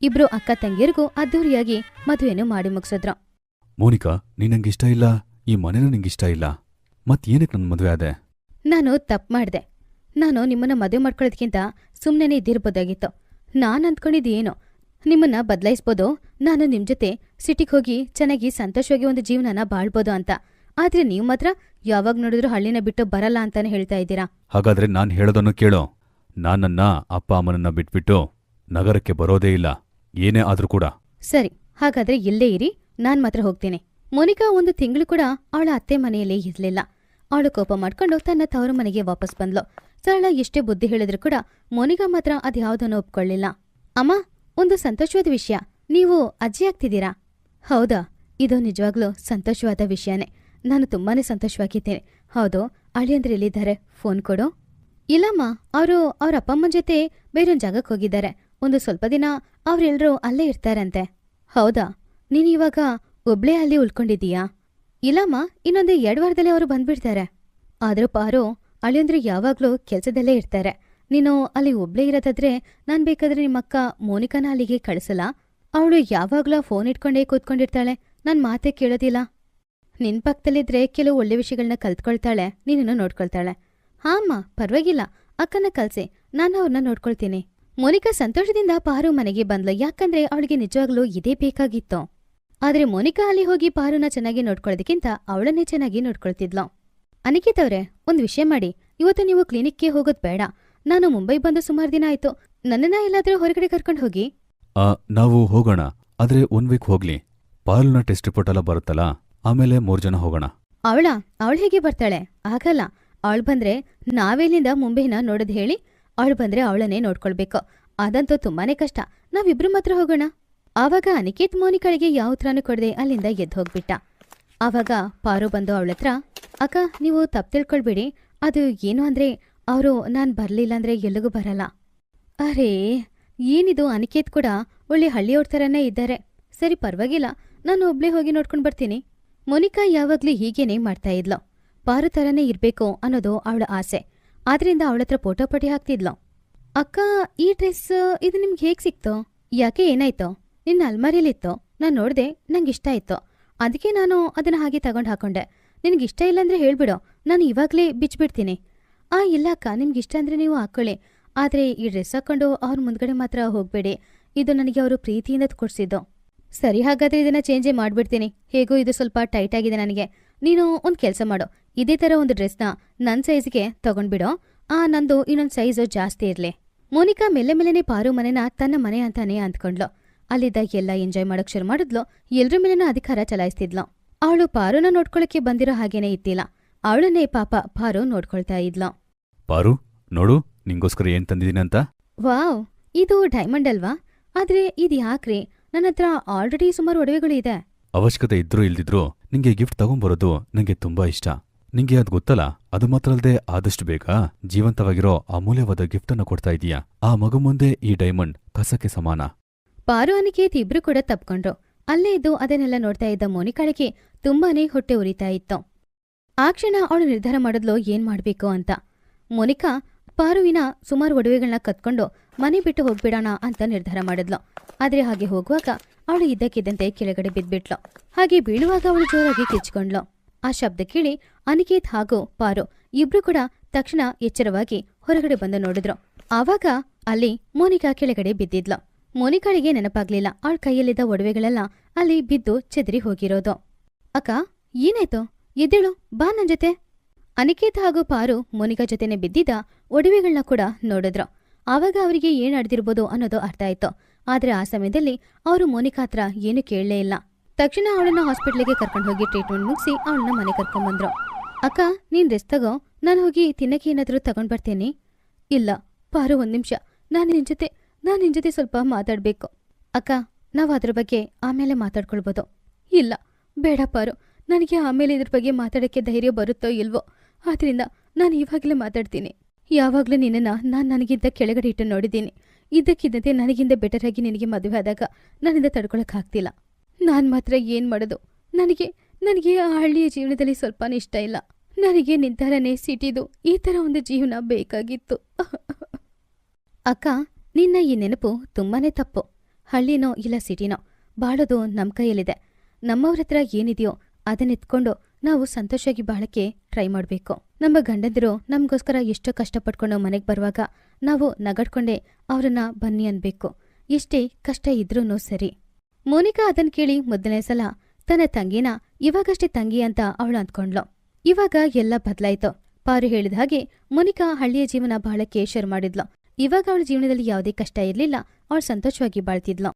ಇಬ್ರು ಅಕ್ಕ ತಂಗಿಯರಿಗೂ ಅದ್ದೂರಿಯಾಗಿ ಮದುವೆನೂ ಮಾಡಿ ಮುಗಿಸಿದ್ರು. ಮೋನಿಕಾ, ನೀನ್ ನಂಗಿಷ್ಟ ಇಲ್ಲ, ಈ ಮನೆನೂ ನಿಂಗಿಷ್ಟ ಇಲ್ಲ, ಮತ್ ಏನಕ್ಕೆ ನನ್ ಮದ್ವೆ ಆದೆ? ನಾನು ತಪ್ಪು ಮಾಡ್ದೆ. ನಾನು ನಿಮ್ಮನ್ನ ಮದುವೆ ಮಾಡ್ಕೊಳ್ಳೋದಕ್ಕಿಂತ ಸುಮ್ಮನೆ ಇದ್ದಿರ್ಬೋದಾಗಿತ್ತು. ನಾನು ಅಂದ್ಕೊಂಡಿದ್ದೇನೋ ನಿಮ್ಮನ್ನ ಬದಲಾಯಿಸ್ಬೋದು, ನಾನು ನಿಮ್ ಜೊತೆ ಸಿಟಿಗೆ ಹೋಗಿ ಚೆನ್ನಾಗಿ ಸಂತೋಷವಾಗಿ ಒಂದು ಜೀವನನ ಬಾಳ್ಬೋದು ಅಂತ. ಆದ್ರೆ ನೀವು ಮಾತ್ರ ಯಾವಾಗ ನೋಡಿದ್ರೂ ಹಳ್ಳಿನ ಬಿಟ್ಟು ಬರಲ್ಲ ಅಂತಾನೆ ಹೇಳ್ತಾ ಇದ್ದೀರಾ. ಹಾಗಾದ್ರೆ ನಾನ್ ಹೇಳೋದನ್ನು ಕೇಳೋ. ನಾನನ್ನ ಅಪ್ಪ ಅಮ್ಮನನ್ನ ಬಿಟ್ಬಿಟ್ಟು ನಗರಕ್ಕೆ ಬರೋದೇ ಇಲ್ಲ, ಏನೇ ಆದ್ರೂ ಕೂಡ. ಸರಿ, ಹಾಗಾದ್ರೆ ಇಲ್ಲೇ ಇರಿ, ನಾನ್ ಮಾತ್ರ ಹೋಗ್ತೀನಿ. ಮೋನಿಕಾ 1 ತಿಂಗಳು ಕೂಡ ಅವಳ ಅತ್ತೆ ಮನೆಯಲ್ಲಿ ಇರ್ಲಿಲ್ಲ. ಅವಳು ಕೋಪ ಮಾಡ್ಕೊಂಡು ತನ್ನ ತವರು ಮನೆಗೆ ವಾಪಸ್ ಬಂದ್ಲು. ಸರಳ ಎಷ್ಟೇ ಬುದ್ಧಿ ಹೇಳಿದ್ರು ಕೂಡ ಮೋನಿಕಾ ಮಾತ್ರ ಅದ್ಯಾವುದನ್ನು ಒಪ್ಕೊಳ್ಳಿಲ್ಲ. ಅಮ್ಮ, ಒಂದು ಸಂತೋಷವಾದ ವಿಷಯ, ನೀವು ಅಜ್ಜಿ ಆಗ್ತಿದ್ದೀರಾ. ಹೌದಾ? ಇದು ನಿಜವಾಗ್ಲೂ ಸಂತೋಷವಾದ ವಿಷಯನೇ. ನಾನು ತುಂಬಾನೇ ಸಂತೋಷವಾಗಿದ್ದೇನೆ. ಹೌದು, ಅಳಿಯಂದ್ರೆ ಎಲ್ಲಿದ್ದಾರೆ? ಫೋನ್ ಕೊಡು. ಇಲ್ಲಮ್ಮ, ಅವರು ಅವ್ರ ಅಪ್ಪಮ್ಮನ ಜೊತೆ ಬೇರೊಂದು ಜಾಗಕ್ಕೆ ಹೋಗಿದ್ದಾರೆ. ಒಂದು ಸ್ವಲ್ಪ ದಿನ ಅವರೆಲ್ಲರೂ ಅಲ್ಲೇ ಇರ್ತಾರಂತೆ. ಹೌದಾ? ನೀನು ಇವಾಗ ಒಬ್ಳೇ ಅಲ್ಲಿ ಉಳ್ಕೊಂಡಿದ್ದೀಯಾ? ಇಲ್ಲಮ್ಮ, ಇನ್ನೊಂದು 2 ವಾರದಲ್ಲಿ ಅವರು ಬಂದ್ಬಿಡ್ತಾರೆ. ಆದ್ರೂ ಪಾರು, ಅಳಿಯಂದ್ರೆ ಯಾವಾಗ್ಲೂ ಕೆಲ್ಸದಲ್ಲೇ ಇರ್ತಾರೆ. ನೀನು ಅಲ್ಲಿ ಒಬ್ಳೇ ಇರೋದಾದ್ರೆ ನಾನ್ ಬೇಕಾದ್ರೆ ನಿಮ್ಮಕ್ಕ ಮೋನಿಕಾನ ಅಲ್ಲಿಗೆ ಕಳಿಸಲ್ಲ. ಅವಳು ಯಾವಾಗ್ಲೂ ಫೋನ್ ಇಟ್ಕೊಂಡೇ ಕೂತ್ಕೊಂಡಿರ್ತಾಳೆ, ನನ್ ಮಾತೇ ಕೇಳೋದಿಲ್ಲ. ನಿನ್ ಪಕ್ಕದಲ್ಲಿದ್ರೆ ಕೆಲವು ಒಳ್ಳೆ ವಿಷಯಗಳನ್ನ ಕಲ್ತ್ಕೊಳ್ತಾಳೆ, ನೀನನ್ನು ನೋಡ್ಕೊಳ್ತಾಳೆ. ಹಾ ಅಮ್ಮ, ಪರವಾಗಿಲ್ಲ, ಅಕ್ಕನ ಕಲ್ಸಿ, ನಾನು ಅವ್ರನ್ನ ನೋಡ್ಕೊಳ್ತೀನಿ. ಮೋನಿಕಾ ಸಂತೋಷದಿಂದ ಪಾರು ಮನೆಗೆ ಬಂದ್ಲು, ಯಾಕಂದ್ರೆ ಅವಳಿಗೆ ನಿಜವಾಗ್ಲೂ ಇದೇ ಬೇಕಾಗಿತ್ತು. ಆದ್ರೆ ಮೋನಿಕಾ ಅಲ್ಲಿ ಹೋಗಿ ಪಾರುನ ಚೆನ್ನಾಗಿ ನೋಡ್ಕೊಳ್ಳೋದಕ್ಕಿಂತ ಅವಳನ್ನೇ ಚೆನ್ನಾಗಿ ನೋಡ್ಕೊಳ್ತಿದ್ಲು. ಅನಿಕೇತ್ ಅವ್ರೆ, ಒಂದ್ ವಿಷಯ ಮಾಡಿ, ಇವತ್ತು ನೀವು ಕ್ಲಿನಿಕ್ಗೆ ಹೋಗೋದ್ ಬೇಡ. ನಾನು ಮುಂಬೈ ಬಂದು ಸುಮಾರು ದಿನ ಆಯ್ತು. ನನ್ನನ್ನ ಎಲ್ಲಾದ್ರೂ ಹೊರಗಡೆ ಕರ್ಕೊಂಡು ಹೋಗಿ. ನಾವು ಹೋಗೋಣ, ಆದ್ರೆ 1 ವೀಕ್ ಹೋಗ್ಲಿ. ಪಾರುನ ಟೆಸ್ಟ್ ರಿಪೋರ್ಟ್ ಎಲ್ಲ ಬರುತ್ತಲ್ಲ, ಆಮೇಲೆ 3 ಜನ ಹೋಗೋಣ. ಅವಳು ಹೇಗೆ ಬರ್ತಾಳೆ? ಆಗಲ್ಲ. ಅವಳು ಬಂದ್ರೆ ನಾವೇಲಿಂದ ಮುಂಬೈನ ನೋಡೋದ್ ಹೇಳಿ? ಅವಳು ಬಂದ್ರೆ ಅವಳನ್ನೇ ನೋಡ್ಕೊಳ್ಬೇಕು. ಅದಂತೂ ತುಂಬಾನೇ ಕಷ್ಟ. ನಾವಿಬ್ರು ಮಾತ್ರ ಹೋಗೋಣ. ಆವಾಗ ಅನಿಕೇತ್ ಮೋನಿಕಾಳಿಗೆ ಯಾವ ಉತ್ತರನೂ ಕೊಡದೆ ಅಲ್ಲಿಂದ ಎದ್ದು ಹೋಗ್ಬಿಟ್ಟ. ಆವಾಗ ಪಾರು ಬಂದು ಅವಳತ್ರ, ಅಕ್ಕ, ನೀವು ತಪ್ಪು ತಿಳ್ಕೊಳ್ಬೇಡಿ. ಅದು ಏನು ಅಂದ್ರೆ ಅವರು ನಾನ್ ಬರ್ಲಿಲ್ಲ ಅಂದ್ರೆ ಎಲ್ಲಿಗೂ ಬರಲ್ಲ. ಅರೇ, ಏನಿದು? ಅನಿಕೇತ್ ಕೂಡ ಒಳ್ಳೆ ಹಳ್ಳಿಯವ್ರ ಥರನೇ ಇದ್ದಾರೆ. ಸರಿ, ಪರವಾಗಿಲ್ಲ, ನಾನು ಒಬ್ಳೇ ಹೋಗಿ ನೋಡ್ಕೊಂಡು ಬರ್ತೀನಿ. ಮೋನಿಕಾ ಯಾವಾಗ್ಲೂ ಹೀಗೇನೆ ಮಾಡ್ತಾ ಇದ್ಲು. ಪಾರು ಥರನೇ ಇರ್ಬೇಕು ಅನ್ನೋದು ಅವಳ ಆಸೆ. ಆದ್ರಿಂದ ಅವಳತ್ರ ಪೋಟೋಪಟಿ ಹಾಕ್ತಿದ್ಲು. ಅಕ್ಕ, ಈ ಡ್ರೆಸ್ ಇದು ನಿಮ್ಗೆ ಹೇಗ್ ಸಿಕ್ತೋ? ಯಾಕೆ, ಏನಾಯ್ತೋ? ನಿನ್ನ ಅಲ್ಮಾರಿಯಲ್ಲಿತ್ತೋ, ನಾನು ನೋಡ್ದೆ, ನಂಗಿಷ್ಟ ಇತ್ತು. ಅದಕ್ಕೆ ನಾನು ಅದನ್ನ ಹಾಗೆ ತಗೊಂಡು ಹಾಕೊಂಡೆ. ನಿನಗಿಷ್ಟ ಇಲ್ಲಾಂದ್ರೆ ಹೇಳ್ಬಿಡೋ, ನಾನು ಇವಾಗ್ಲೇ ಬಿಚ್ಬಿಡ್ತೀನಿ. ಇಲ್ಲ ಅಕ್ಕ, ನಿಮ್ಗಿಷ್ಟ ಅಂದ್ರೆ ನೀವು ಹಾಕೊಳ್ಳಿ. ಆದ್ರೆ ಈ ಡ್ರೆಸ್ ಹಾಕೊಂಡು ಅವ್ರ ಮುಂದ್ಗಡೆ ಮಾತ್ರ ಹೋಗ್ಬೇಡಿ. ಇದು ನನಗೆ ಅವರು ಪ್ರೀತಿಯಿಂದ ಕೊಡ್ಸಿದ್ದು. ಸರಿ, ಹಾಗಾದ್ರೆ ಇದನ್ನ ಚೇಂಜೇ ಮಾಡ್ಬಿಡ್ತೀನಿ. ಹೇಗೂ ಇದು ಸ್ವಲ್ಪ ಟೈಟ್ ಆಗಿದೆ ನನಗೆ. ನೀನು ಒಂದು ಕೆಲಸ ಮಾಡು, ಇದೇ ಥರ ಒಂದು ಡ್ರೆಸ್ನ ನನ್ನ ಸೈಜ್ಗೆ ತಗೊಂಡ್ಬಿಡೋ. ನಂದು ಇನ್ನೊಂದು ಸೈಜು ಜಾಸ್ತಿ ಇರಲಿ. ಮೋನಿಕಾ ಮೆಲ್ಲೆ ಮೆಲ್ಲೆನೆ ಪಾರು ಮನೆನ ತನ್ನ ಮನೆ ಅಂತಾನೆ ಅಂದ್ಕೊಂಡ್ಲು. ಅಲ್ಲಿದ್ದ ಎಲ್ಲ ಎಂಜಾಯ್ ಮಾಡಕ್ ಶುರು ಮಾಡಿದ್ಲು. ಎಲ್ರ ಮೇಲೇನೂ ಅಧಿಕಾರ ಚಲಾಯಿಸ್ತಿದ್ಲು. ಅವಳು ಪಾರುನ ನೋಡ್ಕೊಳಕ್ಕೆ ಬಂದಿರೋ ಹಾಗೇನೆ ಇತ್ತಿಲ್ಲ. ಅವಳನ್ನೇ ಪಾಪ ಪಾರು ನೋಡ್ಕೊಳ್ತಾ ಇದ್ಲು. ಪಾರು, ನೋಡು, ನಿಂಗೋಸ್ಕರ ಏನ್ ತಂದಿದ್ದೀನಿ ಅಂತ. ವಾವ್, ಇದು ಡೈಮಂಡ್ ಅಲ್ವಾ? ಆದ್ರೆ ಇದು ಯಾಕ್ರಿ? ನನ್ನ ಹತ್ರ ಆಲ್ರೆಡಿ ಸುಮಾರು ಒಡವೆಗಳು ಇದೆ. ಅವಶ್ಯಕತೆ ಇದ್ರೂ ಇಲ್ದಿದ್ರು ನಿಂಗೆ ಗಿಫ್ಟ್ ತಗೊಂಬರೋದು ನಂಗೆ ತುಂಬಾ ಇಷ್ಟ. ನಿಂಗೆ ಅದ್ ಗೊತ್ತಲ್ಲ? ಅದು ಮಾತ್ರ ಅಲ್ದೆ ಆದಷ್ಟು ಬೇಗ ಜೀವಂತವಾಗಿರೋ ಅಮೂಲ್ಯವಾದ ಗಿಫ್ಟ್ ಅನ್ನ ಕೊಡ್ತಾ ಇದೀಯಾ. ಆ ಮಗು ಮುಂದೆ ಈ ಡೈಮಂಡ್ ಕಸಕ್ಕೆ ಸಮಾನ. ಪಾರು ಅನಿಕೇತ್ ಇಬ್ರು ಕೂಡ ತಪ್ಕೊಂಡ್ರು. ಅಲ್ಲೇ ಇದ್ದು ಅದನ್ನೆಲ್ಲ ನೋಡ್ತಾ ಇದ್ದ ಮೋನಿಕಾಳಿಗೆ ತುಂಬಾನೇ ಹೊಟ್ಟೆ ಉರಿತಾ ಇತ್ತು. ಆ ಕ್ಷಣ ಅವಳು ನಿರ್ಧಾರ ಮಾಡಿದ್ಲು ಏನ್ ಮಾಡ್ಬೇಕು ಅಂತ. ಮೋನಿಕಾ ಪಾರುವಿನ ಸುಮಾರು ಒಡವೆಗಳನ್ನ ಕತ್ಕೊಂಡು ಮನೆ ಬಿಟ್ಟು ಹೋಗ್ಬಿಡೋಣ ಅಂತ ನಿರ್ಧಾರ ಮಾಡಿದ್ಲು. ಆದ್ರೆ ಹಾಗೆ ಹೋಗುವಾಗ ಅವಳು ಇದ್ದಕ್ಕಿದ್ದಂತೆ ಕೆಳಗಡೆ ಬಿದ್ಬಿಟ್ಲು. ಹಾಗೆ ಬೀಳುವಾಗ ಅವಳು ಜೋರಾಗಿ ಕಿಚ್ಕೊಂಡ್ಲು. ಆ ಶಬ್ದ ಕೇಳಿ ಅನಿಕೇತ್ ಹಾಗೂ ಪಾರು ಇಬ್ರು ಕೂಡ ತಕ್ಷಣ ಎಚ್ಚರವಾಗಿ ಹೊರಗಡೆ ಬಂದು ನೋಡಿದ್ರು. ಆವಾಗ ಅಲ್ಲಿ ಮೋನಿಕಾ ಕೆಳಗಡೆ ಬಿದ್ದಿದ್ಲು. ಮೋನಿಕಾಳಿಗೆ ನೆನಪಾಗ್ಲಿಲ್ಲ ಅವಳ ಕೈಯಲ್ಲಿದ್ದ ಒಡವೆಗಳೆಲ್ಲ ಅಲ್ಲಿ ಬಿದ್ದು ಚೆದರಿ ಹೋಗಿರೋದು. ಅಕ್ಕ, ಏನಾಯ್ತು? ಎದ್ದೇಳು, ಬಾ ನನ್ ಜೊತೆ. ಅನಿಕೇತ್ ಹಾಗೂ ಪಾರು ಮೋನಿಕಾ ಜೊತೆನೆ ಬಿದ್ದಿದ್ದ ಒಡವೆಗಳನ್ನ ಕೂಡ ನೋಡಿದ್ರು. ಆವಾಗ ಅವರಿಗೆ ಏನ್ ನಡೆದಿರ್ಬೋದು ಅನ್ನೋದು ಅರ್ಥ ಆಯ್ತು. ಆದ್ರೆ ಆ ಸಮಯದಲ್ಲಿ ಅವರು ಮೋನಿಕಾ ಹತ್ರ ಏನು ಕೇಳಲೇ ಇಲ್ಲ. ತಕ್ಷಣ ಅವಳನ್ನ ಹಾಸ್ಪಿಟ್ಲಿಗೆ ಕರ್ಕೊಂಡು ಹೋಗಿ ಟ್ರೀಟ್ಮೆಂಟ್ ಮುಗಿಸಿ ಅವಳನ್ನ ಮನೆ ಕರ್ಕೊಂಡ್ಬಂದ್ರು. ಅಕ್ಕ, ನೀನ್ ರೆಸ್ಟ್ ತಗೋ, ನಾನು ಹೋಗಿ ತಿನ್ನಕ್ಕೆ ಏನಾದ್ರೂ ತಗೊಂಡ್ ಬರ್ತೀನಿ. ಇಲ್ಲ ಪಾರು, 1 ನಿಮಿಷ, ನಾನ್ ನಿನ್ ಜೊತೆ ಸ್ವಲ್ಪ ಮಾತಾಡ್ಬೇಕು. ಅಕ್ಕ, ನಾವು ಅದ್ರ ಬಗ್ಗೆ ಆಮೇಲೆ ಮಾತಾಡ್ಕೊಳ್ಬೋದು. ಇಲ್ಲ ಬೇಡ ಪಾರು, ನನಗೆ ಆಮೇಲೆ ಇದ್ರ ಬಗ್ಗೆ ಮಾತಾಡಕ್ಕೆ ಧೈರ್ಯ ಬರುತ್ತೋ ಇಲ್ವೋ. ಆದ್ರಿಂದ ನಾನು ಇವಾಗಲೇ ಮಾತಾಡ್ತೀನಿ. ಯಾವಾಗಲೂ ನಿನ್ನನ್ನ ನಾನು ನನಗಿಂತ ಕೆಳಗಡೆ ಇಟ್ಟು ನೋಡಿದ್ದೀನಿ. ಇದ್ದಕ್ಕಿದ್ದಂತೆ ನನಗಿಂತ ಬೆಟರ್ ಆಗಿ ನಿನಗೆ ಮದುವೆ ಆದಾಗ ನನ್ನಿಂದ ತಡ್ಕೊಳಕ್ಕಾಗ್ತಿಲ್ಲ. ನಾನು ಮಾತ್ರ ಏನ್ ಮಾಡೋದು? ನನಗೆ ಆ ಹಳ್ಳಿಯ ಜೀವನದಲ್ಲಿ ಸ್ವಲ್ಪನೇ ಇಷ್ಟ ಇಲ್ಲ. ನನಗೆ ನಿಂತರನೇ ಸಿಟಿದು ಈ ಥರ ಒಂದು ಜೀವನ ಬೇಕಾಗಿತ್ತು. ಅಕ್ಕ, ನಿನ್ನ ಈ ನೆನಪು ತುಂಬಾನೇ ತಪ್ಪು. ಹಳ್ಳಿನೋ ಇಲ್ಲ ಸಿಟಿನೋ ಬಾಳೋದು ನಮ್ ಕೈಯಲ್ಲಿದೆ. ನಮ್ಮವ್ರ ಹತ್ರ ಏನಿದೆಯೋ ಅದನ್ನೆತ್ಕೊಂಡು ನಾವು ಸಂತೋಷವಾಗಿ ಬಾಳಕ್ಕೆ ಟ್ರೈ ಮಾಡ್ಬೇಕು. ನಮ್ಮ ಗಂಡಂದಿರು ನಮ್ಗೋಸ್ಕರ ಎಷ್ಟೋ ಕಷ್ಟಪಟ್ಕೊಂಡು ಮನೆಗ್ ಬರುವಾಗ ನಾವು ನಗಡ್ಕೊಂಡೆ ಅವ್ರನ್ನ ಬನ್ನಿ ಅನ್ಬೇಕು. ಎಷ್ಟೇ ಕಷ್ಟ ಇದ್ರೂನು ಸರಿ. ಮೋನಿಕಾ ಅದನ್ ಕೇಳಿ ಮೊದಲನೇ ಸಲ ತನ್ನ ತಂಗಿನ ಇವಾಗಷ್ಟೇ ತಂಗಿ ಅಂತ ಅವಳು ಅಂದ್ಕೊಂಡ್ಲು. ಇವಾಗ ಎಲ್ಲ ಬದ್ಲಾಯ್ತು. ಪಾರು ಹೇಳಿದ ಹಾಗೆ ಮೋನಿಕಾ ಹಳ್ಳಿಯ ಜೀವನ ಬಾಳಕ್ಕೆ ಶುರು ಮಾಡಿದ್ಲು. ಇವಾಗ ಅವಳ ಜೀವನದಲ್ಲಿ ಯಾವುದೇ ಕಷ್ಟ ಇರ್ಲಿಲ್ಲ. ಅವಳು ಸಂತೋಷವಾಗಿ ಬಾಳ್ತಿದ್ಲು.